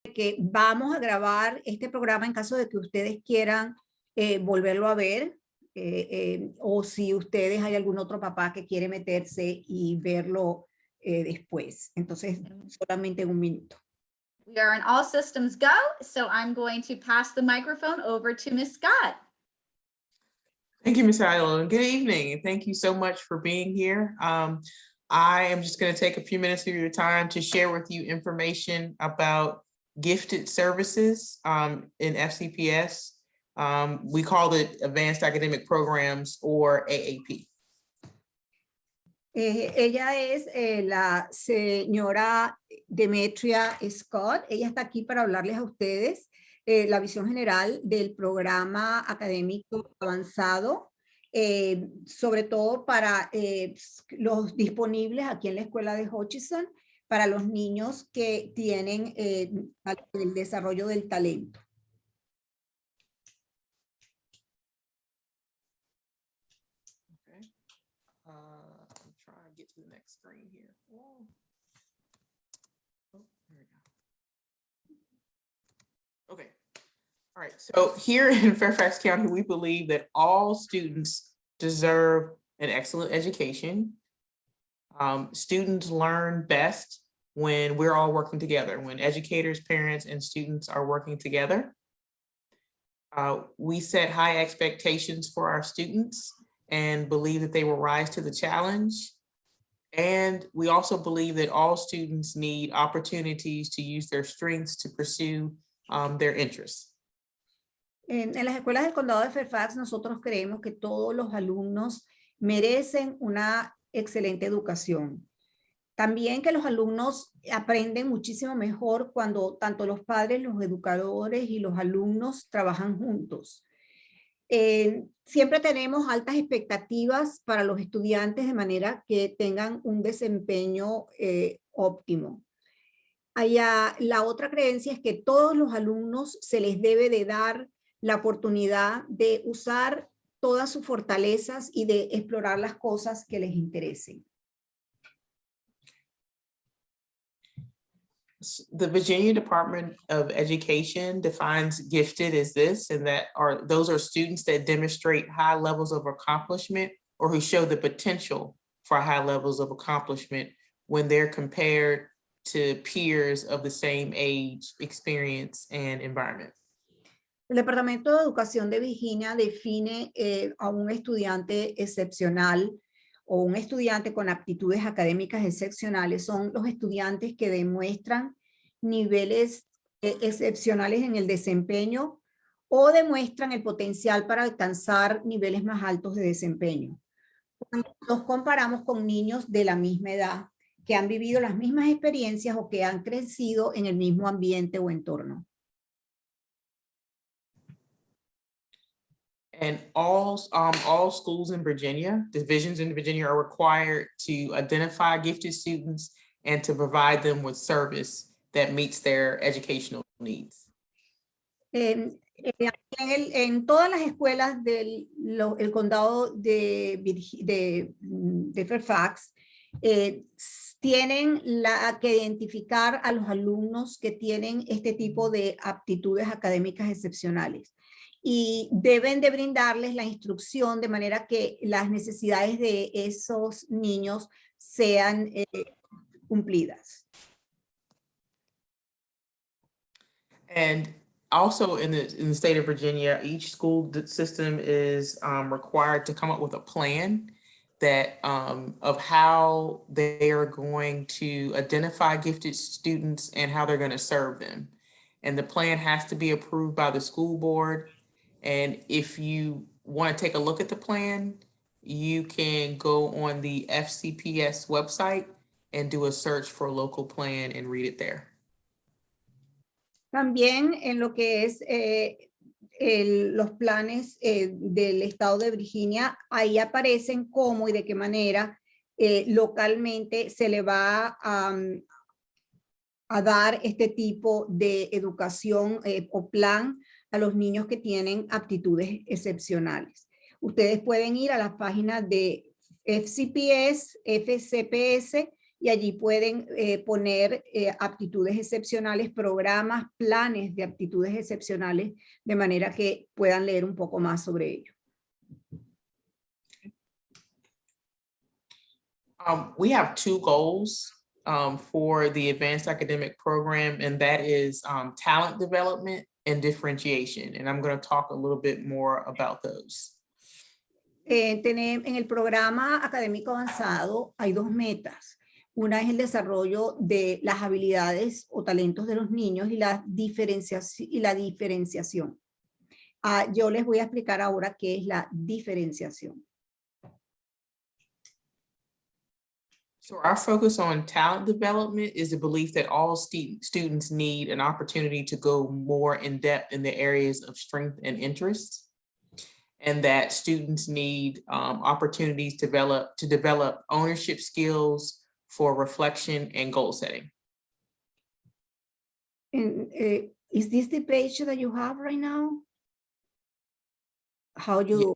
que vamos a grabar este programa en caso de que ustedes quieran volverlo a ver, o si ustedes hay algún otro papá que quiere meterse y verlo después. Entonces, solamente en un minuto. We are on all systems go, so I'm going to pass the microphone over to Ms. Scott. Thank you, Ms. Ayala. Good evening, and thank you so much for being here. I am just going to take a few minutes of your time to share with you information about gifted services in FCPS. We call it Advanced Academic Programs, or AAP. Ella es la señora Demetria Scott. Ella está aquí para hablarles a ustedes la visión general del programa académico avanzado, sobre todo para los disponibles aquí en la escuela de Hutchison, para los niños que tienen el desarrollo del talento. I'm trying to get to the next screen here. Oh, there we go. Okay. All right. So here in Fairfax County, we believe that all students deserve an excellent education. Students learn best when we're all working together, when educators, parents, and students are working together. We set high expectations for our students and believe that they will rise to the challenge. And we also believe that all students need opportunities to use their strengths to pursue their interests. En las escuelas del condado de Fairfax, nosotros creemos que todos los alumnos merecen una excelente educación. También que los alumnos aprenden muchísimo mejor cuando tanto los padres, los educadores y los alumnos trabajan juntos. Siempre tenemos altas expectativas para los estudiantes de manera que tengan un desempeño óptimo. La otra creencia es que todos los alumnos se les debe de dar la oportunidad de usar todas sus fortalezas y de explorar las cosas que les interesen. The Virginia Department of Education defines gifted as this, and those are students that demonstrate high levels of accomplishment or who show the potential for high levels of accomplishment when they're compared to peers of the same age, experience, and environment. El Departamento de Educación de Virginia define a un estudiante excepcional o un estudiante con aptitudes académicas excepcionales. Son los estudiantes que demuestran niveles excepcionales en el desempeño o demuestran el potencial para alcanzar niveles más altos de desempeño. Cuando los comparamos con niños de la misma edad, que han vivido las mismas experiencias o que han crecido en el mismo ambiente o entorno. And all schools in Virginia, divisions in Virginia, are required to identify gifted students and to provide them with service that meets their educational needs. En todas las escuelas del condado de Fairfax, tienen que identificar a los alumnos que tienen este tipo de aptitudes académicas excepcionales. Y deben de brindarles la instrucción de manera que las necesidades de esos niños sean cumplidas. And also in the state of Virginia, each school system is required to come up with a plan that of how they are going to identify gifted students and how they're going to serve them. And the plan has to be approved by the school board. And if you want to take a look at the plan, you can go on the FCPS website and do a search for a local plan and read it there. También en lo que es los planes del estado de Virginia, ahí aparecen cómo y de qué manera localmente se le va a dar este tipo de educación o plan a los niños que tienen aptitudes excepcionales. Ustedes pueden ir a las páginas de FCPS y allí pueden poner aptitudes excepcionales, programas, planes de aptitudes excepcionales, de manera que puedan leer un poco más sobre ello. We have two goals for the advanced academic program, and that is talent development and differentiation. And I'm going to talk a little bit more about those. En el programa académico avanzado hay dos metas. Una es el desarrollo de las habilidades o talentos de los niños y la diferenciación. Yo les voy a explicar ahora qué es la diferenciación. So our focus on talent development is the belief that all students need an opportunity to go more in depth in the areas of strength and interest, and that students need opportunities to develop ownership skills for reflection and goal setting. And, is this the page that you have right now? How you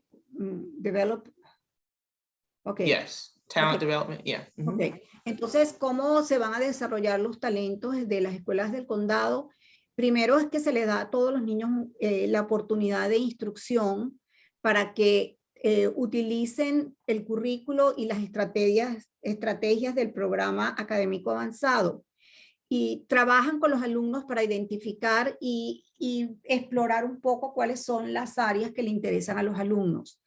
develop? Okay. Yes, talent Okay. development, yeah. Mhm. Okay. Entonces, ¿cómo se van a desarrollar los talentos de las escuelas del condado? Primero es que se les da a todos los niños la oportunidad de instrucción para que utilicen el currículo y las estrategias del programa académico avanzado y trabajan con los alumnos para identificar y explorar un poco cuáles son las áreas que le interesan a los alumnos.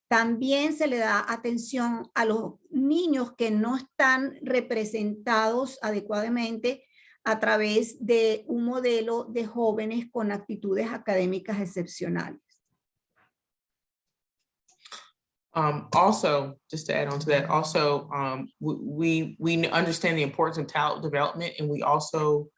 También se le da atención a los niños que no están representados adecuadamente a través de un modelo de jóvenes con actitudes académicas excepcionales. Also, just to add on to that, also, we understand the importance of talent development, and we also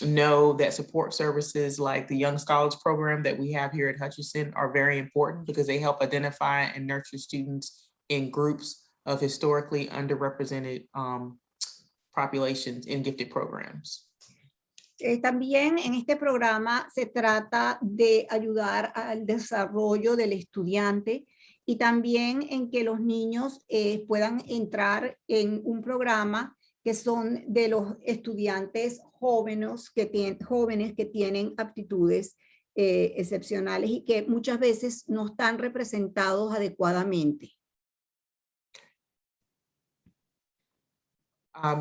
know that support services like the Young Scholars Program that we have here at Hutchison are very important because they help identify and nurture students in groups of historically underrepresented populations in gifted programs. También en este programa se trata de ayudar al desarrollo del estudiante y también en que los niños puedan entrar en un programa que son de los estudiantes jóvenes que tienen aptitudes excepcionales y que muchas veces no están representados adecuadamente.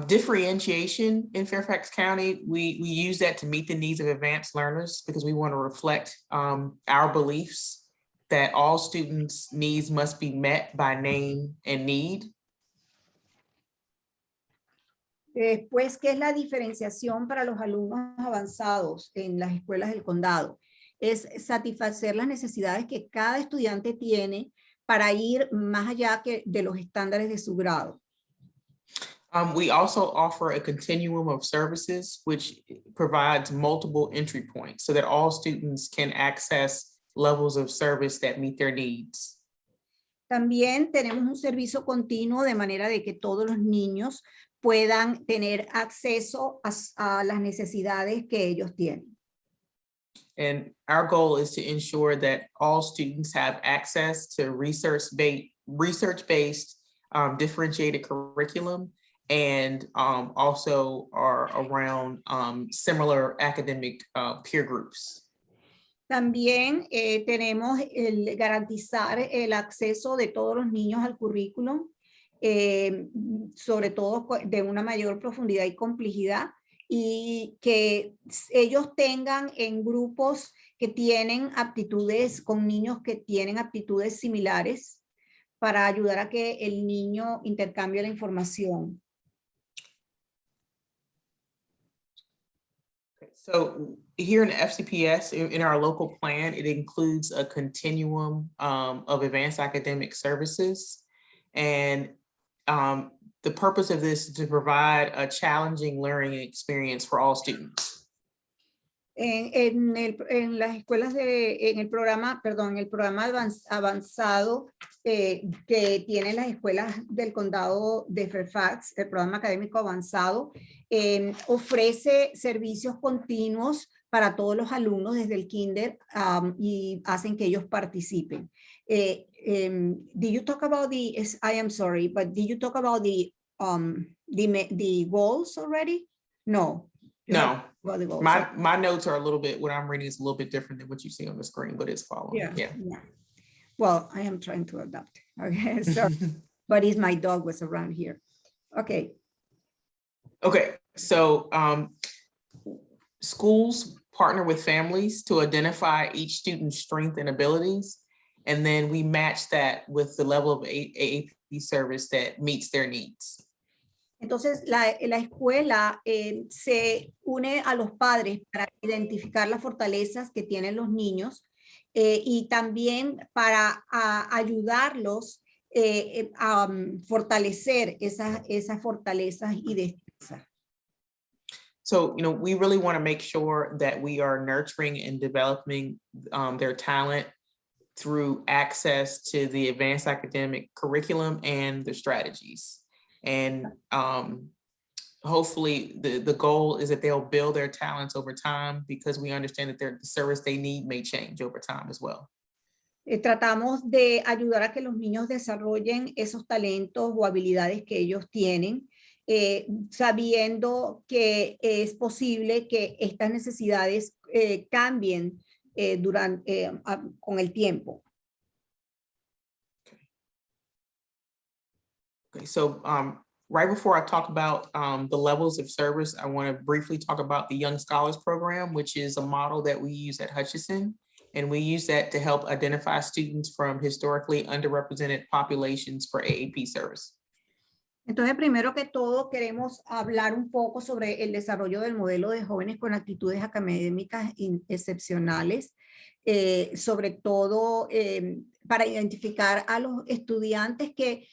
Differentiation in Fairfax County, we use that to meet the needs of advanced learners because we want to reflect our beliefs that all students' needs must be met by name and need. Pues, ¿qué es la diferenciación para los alumnos avanzados en las escuelas del condado? Es satisfacer las necesidades que cada estudiante tiene para ir más allá de los estándares de su grado. We also offer a continuum of services which provides multiple entry points so that all students can access levels of service that meet their needs. También tenemos un servicio continuo de manera de que todos los niños puedan tener acceso a las necesidades que ellos tienen. And our goal is to ensure that all students have access to research-based differentiated curriculum and also are around similar academic peer groups. También tenemos el garantizar el acceso de todos los niños al currículum, sobre todo de una mayor profundidad y complejidad, y que ellos tengan en grupos que tienen aptitudes, con niños que tienen aptitudes similares, para ayudar a que el niño intercambie la información. So here in the FCPS, in our local plan, it includes a continuum of advanced academic services. And the purpose of this is to provide a challenging learning experience for all students. En las escuelas en el programa avanzado que tienen las escuelas del condado de Fairfax, el programa académico avanzado, ofrece servicios continuos para todos los alumnos desde el kinder y hacen que ellos participen. Did you talk about I am sorry, but did you talk about the the goals already? No. You have No, to go the goals. my notes are a little bit, what I'm reading is a little bit different than what you see on the screen, but it's following. Yeah. Well, I am trying to adapt. Okay, so, but if my dog was around here. Okay. Okay, so schools partner with families to identify each student's strength and abilities, and then we match that with the level of AAP service that meets their needs. Entonces, la escuela se une a los padres para identificar las fortalezas que tienen los niños y también para ayudarlos a fortalecer esas fortalezas y destrezas. So, we really want to make sure that we are nurturing and developing their talent through access to the advanced academic curriculum and the strategies. And hopefully the goal is that they'll build their talents over time, because we understand that the service they need may change over time as well. Tratamos de ayudar a que los niños desarrollen esos talentos o habilidades que ellos tienen, sabiendo que es posible que estas necesidades cambien con el tiempo. Okay, so right before I talk about the levels of service, I want to briefly talk about the Young Scholars Program, which is a model that we use at Hutchison. And we use that to help identify students from historically underrepresented populations for AAP service. Entonces, primero que todo, queremos hablar un poco sobre el desarrollo del modelo de jóvenes con actitudes académicas excepcionales, sobre todo para identificar a los estudiantes que,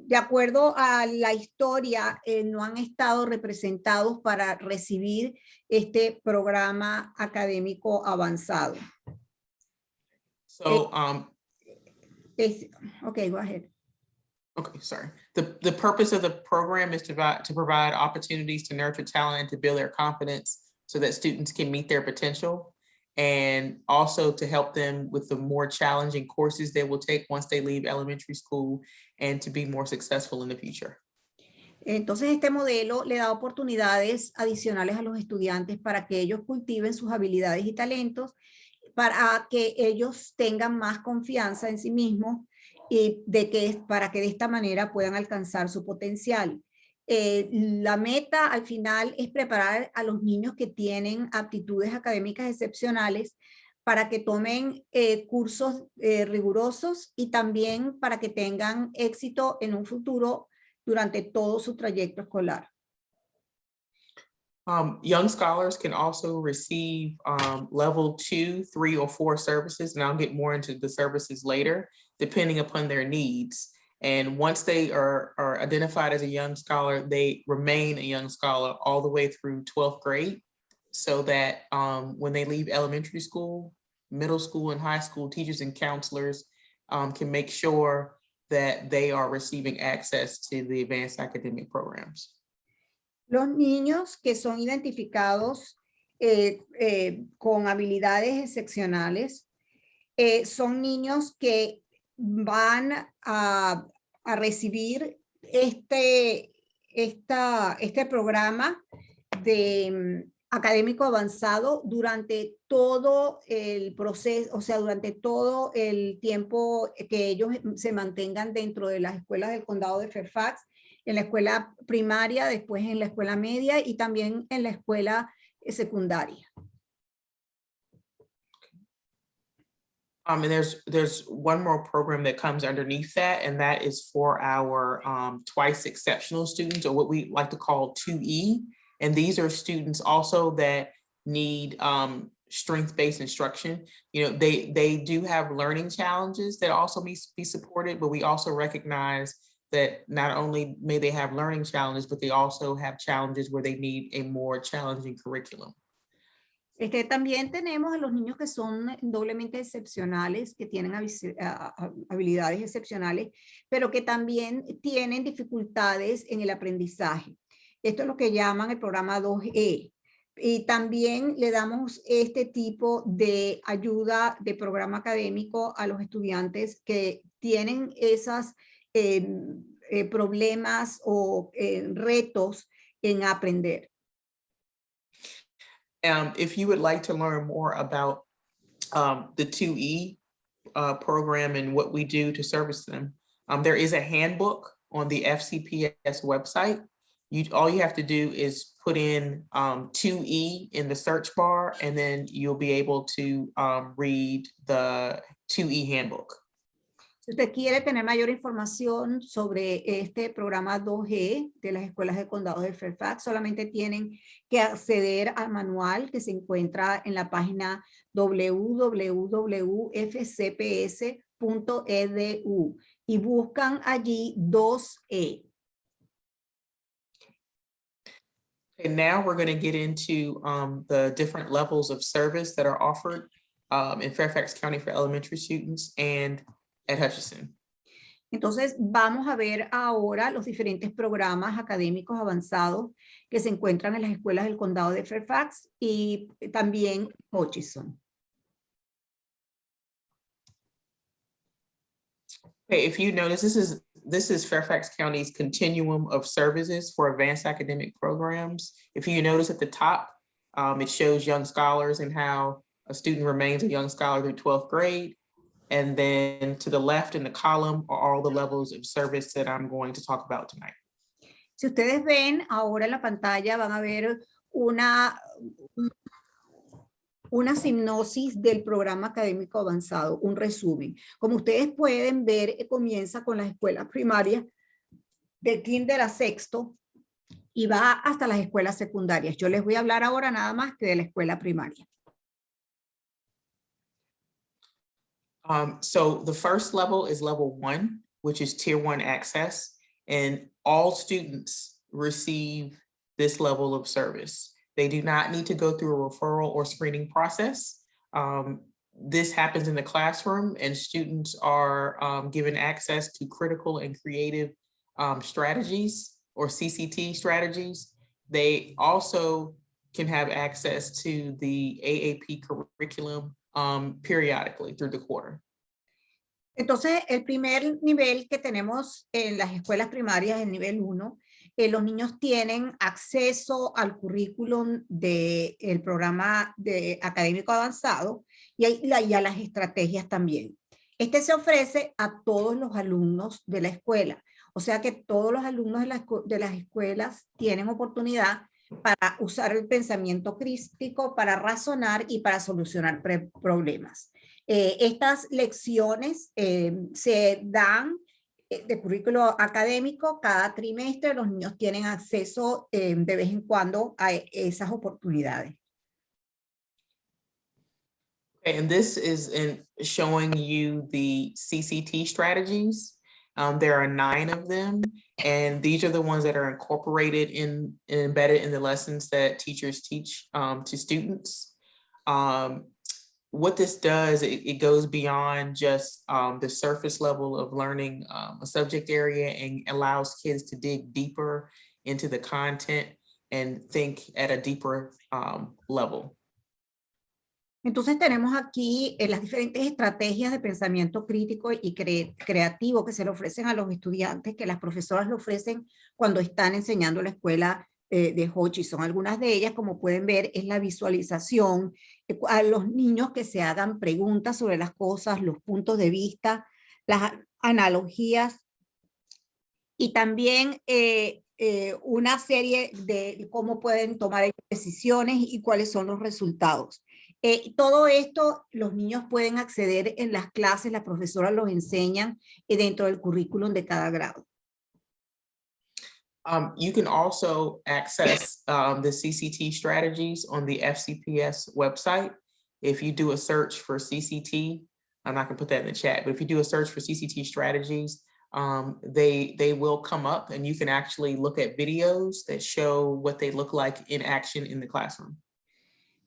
de acuerdo a la historia, no han estado representados para recibir este programa académico avanzado. So, okay, go ahead. Okay, sorry. The purpose of the program is to provide opportunities to nurture talent and to build their confidence so that students can meet their potential, and also to help them with the more challenging courses they will take once they leave elementary school and to be more successful in the future. Entonces, este modelo le da oportunidades adicionales a los estudiantes para que ellos cultiven sus habilidades y talentos, para que ellos tengan más confianza en sí mismos y para que de esta manera puedan alcanzar su potencial. La meta al final es preparar a los niños que tienen aptitudes académicas excepcionales para que tomen cursos rigurosos y también para que tengan éxito en un futuro durante todo su trayecto escolar. Young scholars can also receive level 2, 3, or 4 services, and I'll get more into the services later, depending upon their needs. And once they are identified as a young scholar, they remain a young scholar all the way through 12th grade, so that when they leave elementary school, middle school, and high school, teachers and counselors can make sure that they are receiving access to the advanced academic programs. Los niños que son identificados con habilidades excepcionales son niños que van a recibir este programa de académico avanzado durante todo el proceso, o sea, durante todo el tiempo que ellos se mantengan dentro de las escuelas del condado de Fairfax, en la escuela primaria, después en la escuela media y también en la escuela secundaria. And there's one more program that comes underneath that, and that is for our twice exceptional students, or what we like to call 2E. And these are students also that need strength-based instruction. They do have learning challenges that also need to be supported, but we also recognize that not only may they have learning challenges, but they also have challenges where they need a more challenging curriculum. También tenemos a los niños que son doblemente excepcionales, que tienen habilidades excepcionales, pero que también tienen dificultades en el aprendizaje. Esto es lo que llaman el programa 2E. Y también le damos este tipo de ayuda de programa académico a los estudiantes que tienen esas problemas o retos en aprender. If you would like to learn more about the 2E program and what we do to service them, there is a handbook on the FCPS website. All you have to do is put in 2E in the search bar, and then you'll be able to read the 2E handbook. Si usted quiere tener mayor información sobre este programa 2G de las escuelas de condado de Fairfax, solamente tienen que acceder al manual que se encuentra en la página www.fcps.edu y buscan allí 2E. And now we're going to get into the different levels of service that are offered in Fairfax County for elementary students and at Hutchison. Entonces vamos a ver ahora los diferentes programas académicos avanzados que se encuentran en las escuelas del condado de Fairfax y también Hutchison. Okay, if you notice, this is Fairfax County's continuum of services for advanced academic programs. If you notice at the top, it shows young scholars and how a student remains a young scholar through 12th grade. And then to the left in the column are all the levels of service that I'm going to talk about tonight. Si ustedes ven ahora en la pantalla, van a ver una sinopsis del programa académico avanzado, un resumen. Como ustedes pueden ver, comienza con las escuelas primarias de kinder a sexto y va hasta las escuelas secundarias. Yo les voy a hablar ahora nada más que de la escuela primaria. So the first level is level 1, which is tier 1 access, and all students receive this level of service. They do not need to go through a referral or screening process. This happens in the classroom, and students are given access to critical and creative strategies or CCT strategies. They also can have access to the AAP curriculum periodically through the quarter. Entonces, el primer nivel que tenemos en las escuelas primarias, el nivel 1, los niños tienen acceso al currículum del programa académico avanzado y a las estrategias también. Este se ofrece a todos los alumnos de la escuela. O sea que todos los alumnos de las escuelas tienen oportunidad para usar el pensamiento crítico, para razonar y para solucionar problemas. Estas lecciones se dan de currículo académico cada trimestre. Los niños tienen acceso de vez en cuando a esas oportunidades. And this is showing you the CCT strategies. There are 9 of them, and these are the ones that are incorporated and embedded in the lessons that teachers teach to students. What this does, it goes beyond just the surface level of learning a subject area and allows kids to dig deeper into the content and think at a deeper level. Entonces tenemos aquí las diferentes estrategias de pensamiento crítico y creativo que se le ofrecen a los estudiantes, que las profesoras le ofrecen cuando están enseñando la escuela de Hutchison. Algunas de ellas, como pueden ver, es la visualización, a los niños que se hagan preguntas sobre las cosas, los puntos de vista, las analogías y también una serie de cómo pueden tomar decisiones y cuáles son los resultados. Todo esto los niños pueden acceder en las clases, las profesoras los enseñan dentro del currículum de cada grado. You can also access the CCT strategies on the FCPS website. If you do a search for CCT, I'm not gonna put that in the chat, but if you do a search for CCT strategies, they will come up and you can actually look at videos that show what they look like in action in the classroom.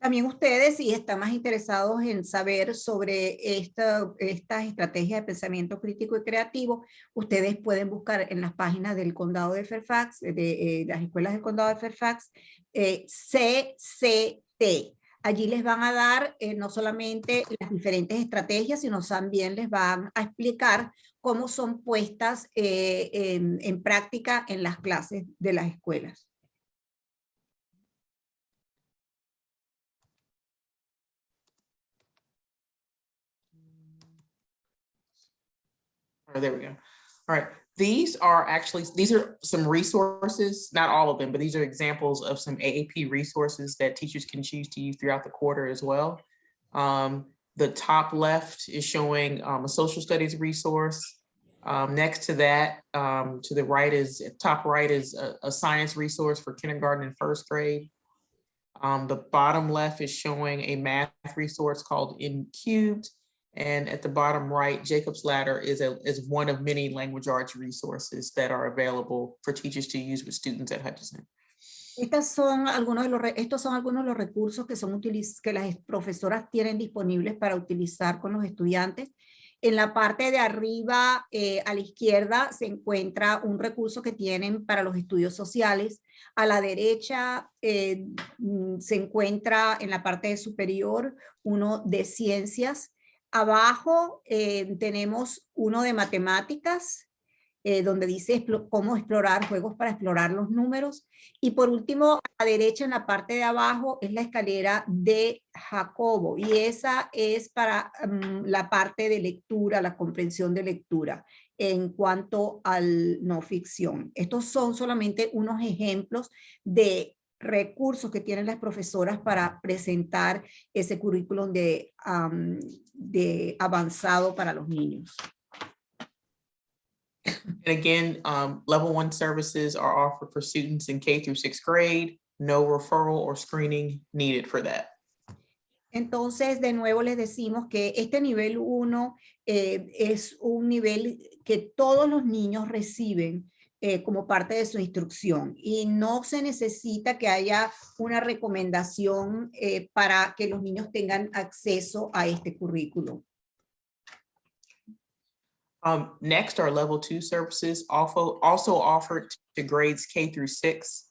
También ustedes, si están más interesados en saber sobre estas estrategias de pensamiento crítico y creativo, ustedes pueden buscar en las páginas del condado de Fairfax, de las escuelas del condado de Fairfax, CCT. Allí les van a dar no solamente las diferentes estrategias, sino también les van a explicar cómo son puestas en práctica en las clases de las escuelas. Oh, there we go. All right. These are some resources, not all of them, but these are examples of some AAP resources that teachers can choose to use throughout the quarter as well. The top left is showing a social studies resource. Next to that, to the right top right is a science resource for kindergarten and first grade. The bottom left is showing a math resource called N Cubed. And at the bottom right, Jacob's Ladder is one of many language arts resources that are available for teachers to use with students at Hutchison. Estos son algunos de los recursos que las profesoras tienen disponibles para utilizar con los estudiantes. En la parte de arriba, a la izquierda, se encuentra un recurso que tienen para los estudios sociales. A la derecha se encuentra en la parte superior uno de ciencias. Abajo tenemos uno de matemáticas, donde dice cómo explorar juegos para explorar los números. Y por último, a la derecha en la parte de abajo es la escalera de Jacobo. Y esa es para la parte de lectura, la comprensión de lectura en cuanto al no ficción. Estos son solamente unos ejemplos de recursos que tienen las profesoras para presentar ese currículum de avanzado para los niños. And again, level 1 services are offered for students in K through 6th grade. No referral or screening needed for that. Entonces, de nuevo les decimos que este nivel 1 es un nivel que todos los niños reciben como parte de su instrucción y no se necesita que haya una recomendación para que los niños tengan acceso a este currículo. Next are level 2 services also offered to grades K through 6.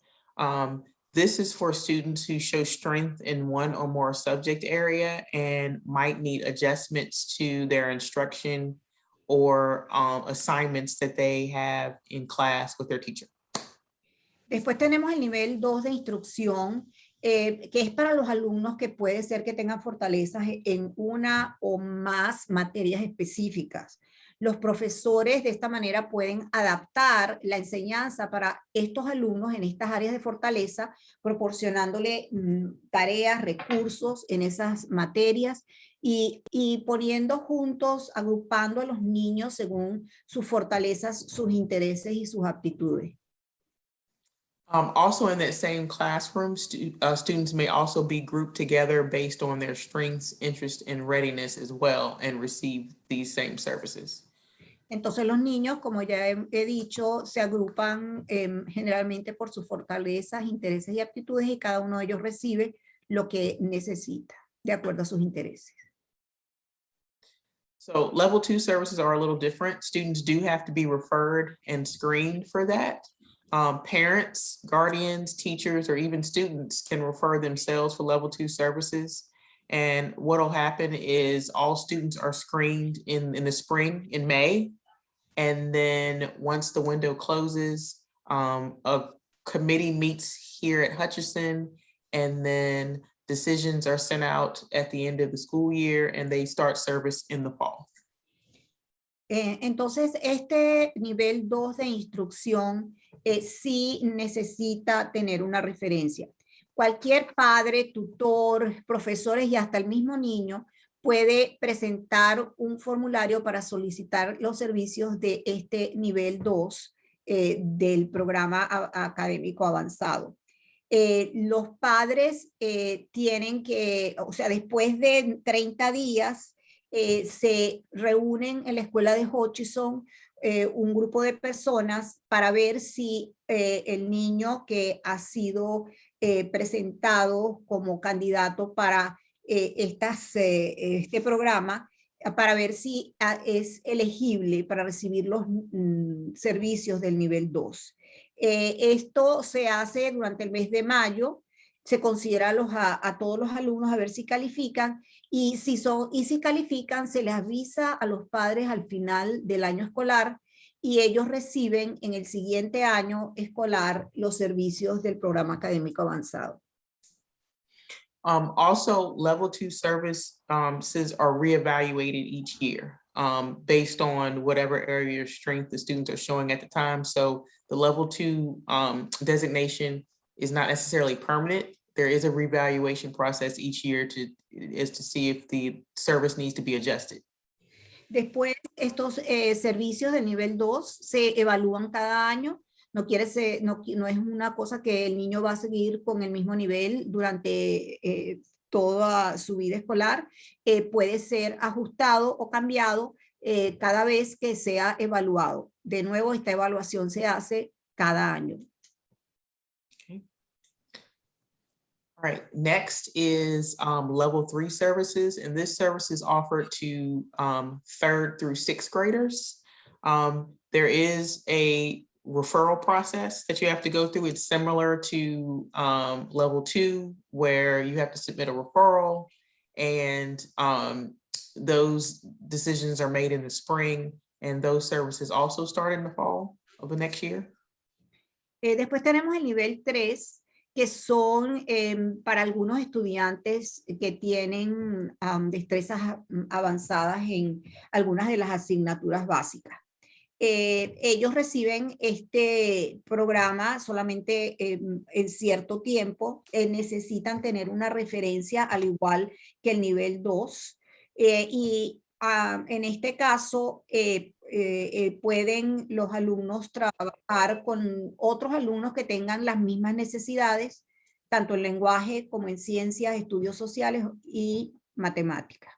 This is for students who show strength in one or more subject area and might need adjustments to their instruction or assignments that they have in class with their teacher. Después tenemos el nivel 2 de instrucción, que es para los alumnos que puede ser que tengan fortalezas en una o más materias específicas. Los profesores de esta manera pueden adaptar la enseñanza para estos alumnos en estas áreas de fortaleza, proporcionándole tareas, recursos en esas materias y poniendo juntos, agrupando a los niños según sus fortalezas, sus intereses y sus aptitudes. Also in that same classroom, students may also be grouped together based on their strengths, interest, and readiness as well and receive these same services. Entonces los niños, como ya he dicho, se agrupan generalmente por sus fortalezas, intereses y aptitudes y cada uno de ellos recibe lo que necesita de acuerdo a sus intereses. So level 2 services are a little different. Students do have to be referred and screened for that. Parents, guardians, teachers, or even students can refer themselves for level 2 services. And what'll happen is all students are screened in the spring, in May. And then once the window closes, a committee meets here at Hutchison, and then decisions are sent out at the end of the school year, and they start service in the fall. Entonces, este nivel 2 de instrucción sí necesita tener una referencia. Cualquier padre, tutor, profesores y hasta el mismo niño puede presentar un formulario para solicitar los servicios de este nivel 2 del programa académico avanzado. Los padres tienen que, o sea, después de 30 días, se reúnen en la escuela de Hutchison un grupo de personas para ver si el niño que ha sido presentado como candidato para este programa, para ver si es elegible para recibir los servicios del nivel 2. Esto se hace durante el mes de mayo. se considera a todos los alumnos a ver si califican, y si califican, se les avisa a los padres al final del año escolar, y ellos reciben en el siguiente año escolar los servicios del programa académico avanzado. Also, level 2 services are reevaluated each year based on whatever area of strength the students are showing at the time. So the level 2 designation is not necessarily permanent. There is a reevaluation process each year to see if the service needs to be adjusted. Después, estos servicios de nivel 2 se evalúan cada año. No es una cosa que el niño va a seguir con el mismo nivel durante toda su vida escolar. Puede ser ajustado o cambiado cada vez que sea evaluado. De nuevo, esta evaluación se hace cada año. Okay. All right, next is level 3 services, and this service is offered to 3rd through 6th graders. There is a referral process that you have to go through. It's similar to level 2, where you have to submit a referral, and those decisions are made in the spring, and those services also start in the fall of the next year. Después tenemos el nivel 3, que son para algunos estudiantes que tienen destrezas avanzadas en algunas de las asignaturas básicas. Ellos reciben este programa solamente en cierto tiempo. Necesitan tener una referencia al igual que el nivel 2. En este caso, pueden los alumnos trabajar con otros alumnos que tengan las mismas necesidades, tanto en lenguaje como en ciencias, estudios sociales y matemáticas.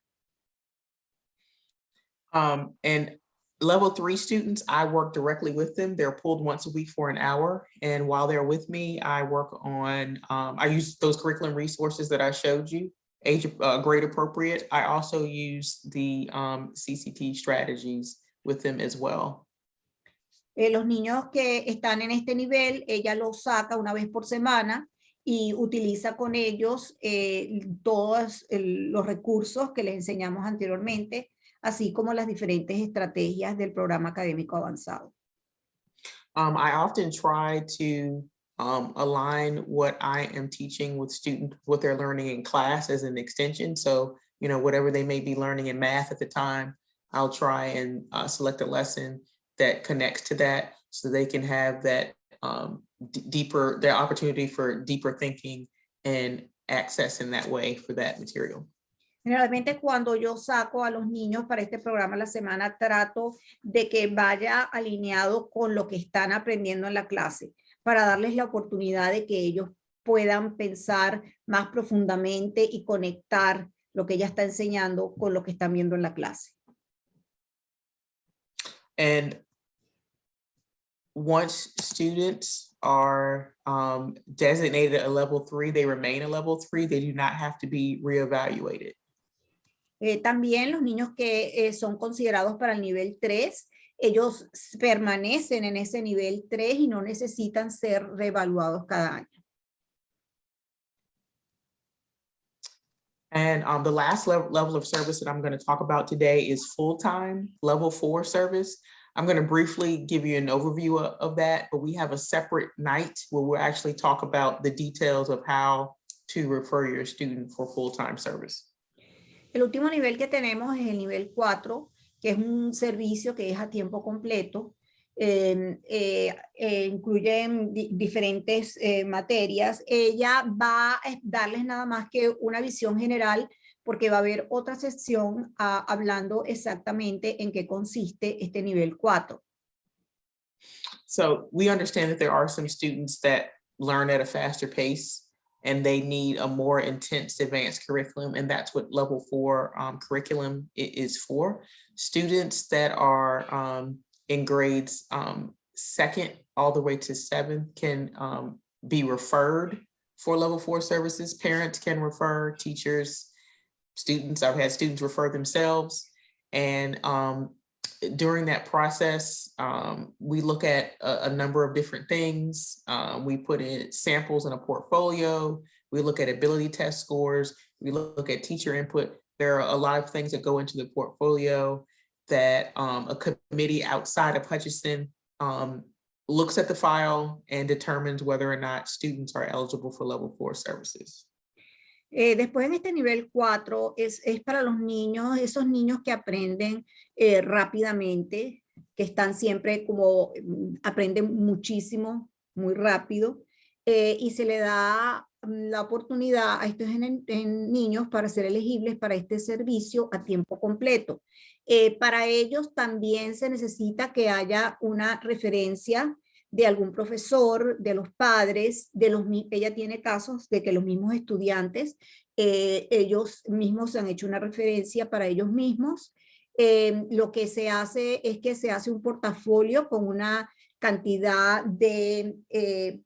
And level 3 students, I work directly with them. They're pulled once a week for an hour. And while they're with me, I work on, I use those curriculum resources that I showed you, age grade appropriate. I also use the CCT strategies with them as well. Los niños que están en este nivel, ella los saca una vez por semana y utiliza con ellos todos los recursos que les enseñamos anteriormente, así como las diferentes estrategias del programa académico avanzado. I often try to align what I am teaching with students, what they're learning in class as an extension. So, whatever they may be learning in math at the time, I'll try and select a lesson that connects to that so they can have that their opportunity for deeper thinking and access in that way for that material. Generalmente cuando yo saco a los niños para este programa a la semana, trato de que vaya alineado con lo que están aprendiendo en la clase, para darles la oportunidad de que ellos puedan pensar más profundamente y conectar lo que ella está enseñando con lo que están viendo en la clase. And once students are designated a level 3, they remain a level 3. They do not have to be reevaluated. También los niños que son considerados para el nivel 3, ellos permanecen en ese nivel 3 y no necesitan ser reevaluados cada año. And the last level of service that I'm going to talk about today is full-time level 4 service. I'm going to briefly give you an overview of that, but we have a separate night where we'll actually talk about the details of how to refer your student for full-time service. El último nivel que tenemos es el nivel 4, que es un servicio que es a tiempo completo. Incluyen diferentes materias. Ella va a darles nada más que una visión general, porque va a haber otra sección hablando exactamente en qué consiste este nivel 4. So we understand that there are some students that learn at a faster pace and they need a more intense advanced curriculum, and that's what level 4 curriculum is for. Students that are in grades 2nd all the way to 7th can be referred for level 4 services. Parents can refer, teachers, students. I've had students refer themselves, and during that process, we look at a number of different things. We put in samples in a portfolio. We look at ability test scores. We look at teacher input. There are a lot of things that go into the portfolio that a committee outside of Hutchison looks at the file and determines whether or not students are eligible for level 4 services. Después en este nivel 4 es para los niños, esos niños que aprenden rápidamente, que están siempre como, aprenden muchísimo, muy rápido, y se le da la oportunidad a estos niños para ser elegibles para este servicio a tiempo completo. Para ellos también se necesita que haya una referencia de algún profesor, de los padres, ella tiene casos de que los mismos estudiantes, ellos mismos se han hecho una referencia para ellos mismos. Lo que se hace es que se hace un portafolio con una cantidad de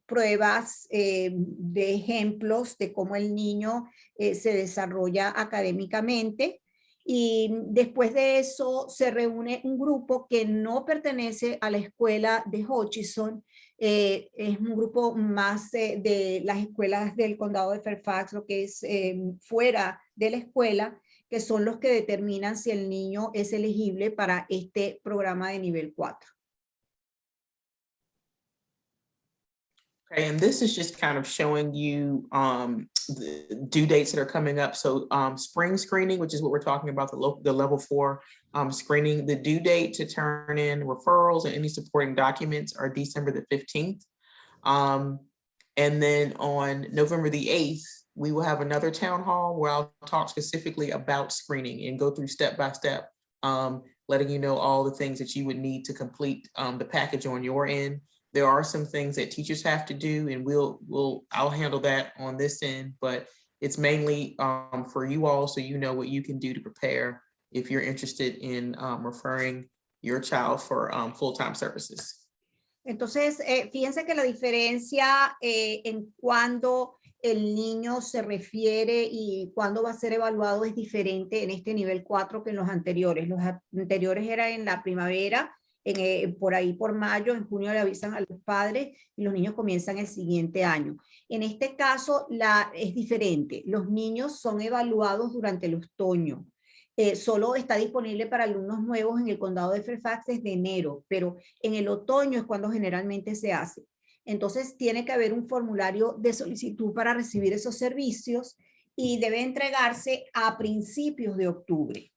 pruebas, de ejemplos de cómo el niño se desarrolla académicamente. Y después de eso se reúne un grupo que no pertenece a la escuela de Hutchison, es un grupo más de las escuelas del condado de Fairfax, lo que es fuera de la escuela, que son los que determinan si el niño es elegible para este programa de nivel 4. Okay, and this is just kind of showing you the due dates that are coming up. So spring screening, which is what we're talking about, the level 4 screening, the due date to turn in referrals and any supporting documents are December the 15th. And then on November the 8th, we will have another town hall where I'll talk specifically about screening and go through step by step, letting you know all the things that you would need to complete the package on your end. There are some things that teachers have to do, and I'll handle that on this end, but it's mainly for you all, so you know what you can do to prepare if you're interested in referring your child for full-time services. Entonces, fíjense que la diferencia en cuándo el niño se refiere y cuándo va a ser evaluado es diferente en este nivel 4 que en los anteriores. Los anteriores eran en la primavera, por ahí por mayo, en junio le avisan a los padres y los niños comienzan el siguiente año. En este caso es diferente. Los niños son evaluados durante el otoño. Solo está disponible para alumnos nuevos en el condado de Fairfax desde enero, pero en el otoño es cuando generalmente se hace. Entonces tiene que haber un formulario de solicitud para recibir esos servicios y debe entregarse a principios de octubre.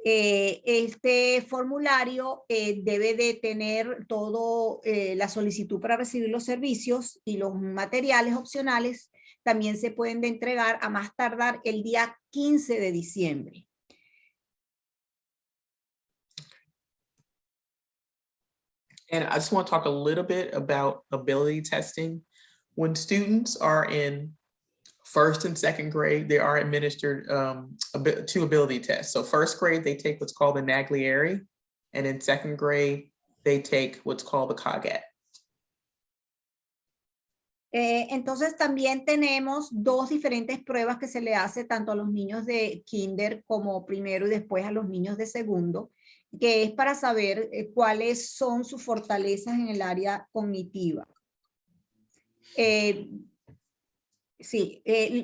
Este formulario debe de tener todo la solicitud para recibir los servicios y los materiales opcionales también se pueden de entregar a más tardar el día 15 de diciembre. And I just want to talk a little bit about ability testing. When students are in first and second grade, they are administered 2 ability tests. So first grade, they take what's called the Naglieri, and in second grade, they take what's called the COGAT. Entonces también tenemos 2 diferentes pruebas que se le hace tanto a los niños de kinder como primero y después a los niños de segundo, que es para saber cuáles son sus fortalezas en el área cognitiva. Sí,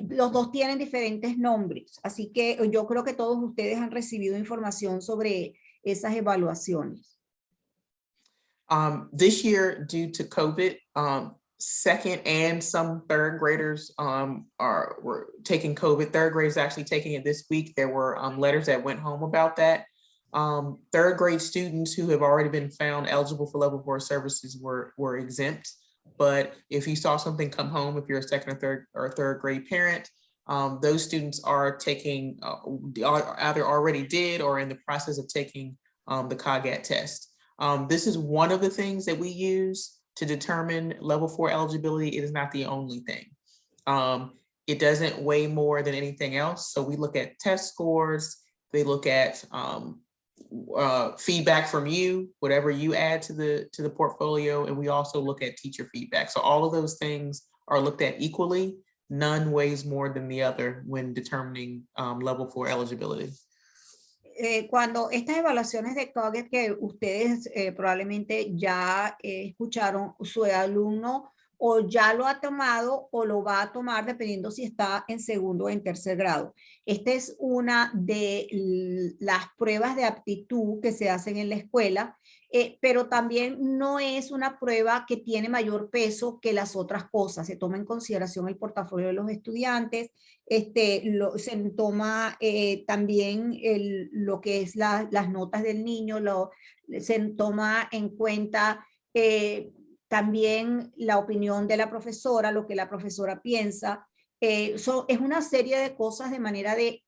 los 2 tienen diferentes nombres, así que yo creo que todos ustedes han recibido información sobre esas evaluaciones. This year, due to COVID, second and some third graders were taking COVID. Third graders actually taking it this week. There were letters that went home about that. Third grade students who have already been found eligible for level 4 services were exempt. But if you saw something come home, if you're a second or third grade parent, those students are taking, either already did or in the process of taking the COGAT test. This is one of the things that we use to determine level 4 eligibility. It is not the only thing. It doesn't weigh more than anything else. So we look at test scores, they look at feedback from you, whatever you add to the portfolio, and we also look at teacher feedback. So all of those things are looked at equally. None weighs more than the other when determining level 4 eligibility. Cuando estas evaluaciones de COGAT que ustedes probablemente ya escucharon, su alumno o ya lo ha tomado o lo va a tomar dependiendo si está en segundo o en tercer grado. Esta es una de las pruebas de aptitud que se hacen en la escuela, pero también no es una prueba que tiene mayor peso que las otras cosas. Se toma en consideración el portafolio de los estudiantes, se toma también lo que es las notas del niño, se toma en cuenta también la opinión de la profesora, lo que la profesora piensa. Es una serie de cosas de manera de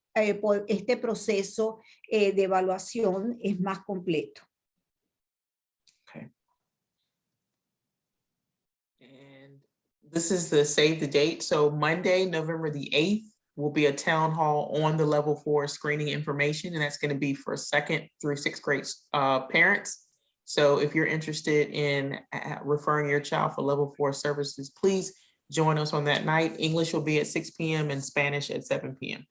este proceso de evaluación es más completo. Okay. And this is the save the date. So Monday, November the 8th, will be a town hall on the level 4 screening information, and that's going to be for 2nd through 6th grade parents. So if you're interested in referring your child for level 4 services, please join us on that night. English will be at 6 p.m. and Spanish at 7 p.m.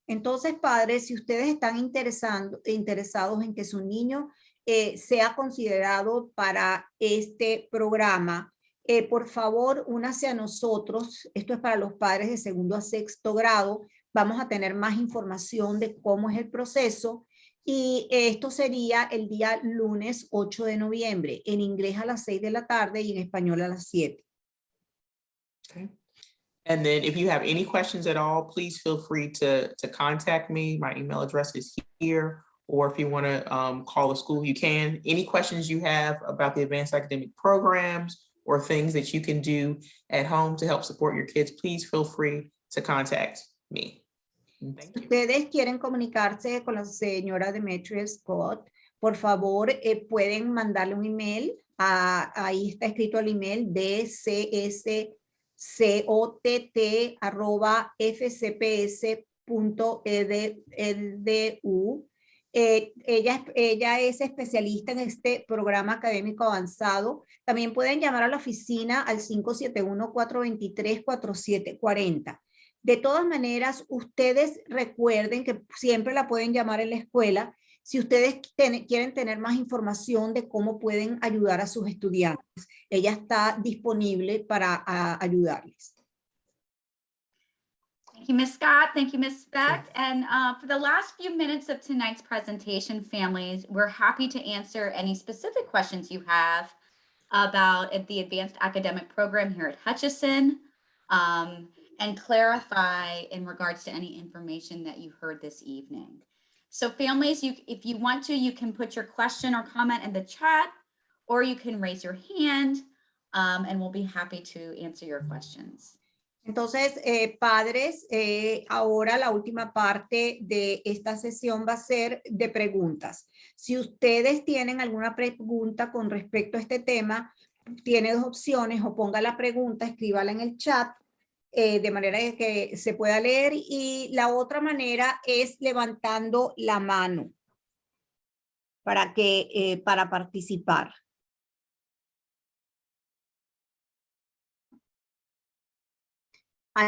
Entonces, padres, si ustedes están interesados en que su niño sea considerado para este programa, por favor, únase a nosotros. Esto es para los padres de segundo a sexto grado. Vamos a tener más información de cómo es el proceso. Y esto sería el día lunes 8 de noviembre, en inglés a las 6 de la tarde y en español a las 7. Okay. And then if you have any questions at all, please feel free to contact me. My email address is here, or if you want to call the school, you can. Any questions you have about the advanced academic programs or things that you can do at home to help support your kids, please feel free to contact me. Si ustedes quieren comunicarse con la señora Demetria Scott, por favor, pueden mandarle un email. Ahí está escrito el email dcscott@fcps.edu. Ella es especialista en este programa académico avanzado. También pueden llamar a la oficina al 571-423-4740. De todas maneras, ustedes recuerden que siempre la pueden llamar en la escuela si ustedes quieren tener más información de cómo pueden ayudar a sus estudiantes. Ella está disponible para ayudarles. Thank you, Ms. Scott. Thank you, Ms. Specht. And for the last few minutes of tonight's presentation, families, we're happy to answer any specific questions you have about the advanced academic program here at Hutchison. And clarify in regards to any information that you heard this evening. So families, if you want to, you can put your question or comment in the chat, or you can raise your hand, and we'll be happy to answer your questions. Entonces, padres, ahora la última parte de esta sesión va a ser de preguntas. Si ustedes tienen alguna pregunta con respecto a este tema, tiene dos opciones: o ponga la pregunta, escríbala en el chat, de manera que se pueda leer, y la otra manera es levantando la mano para participar.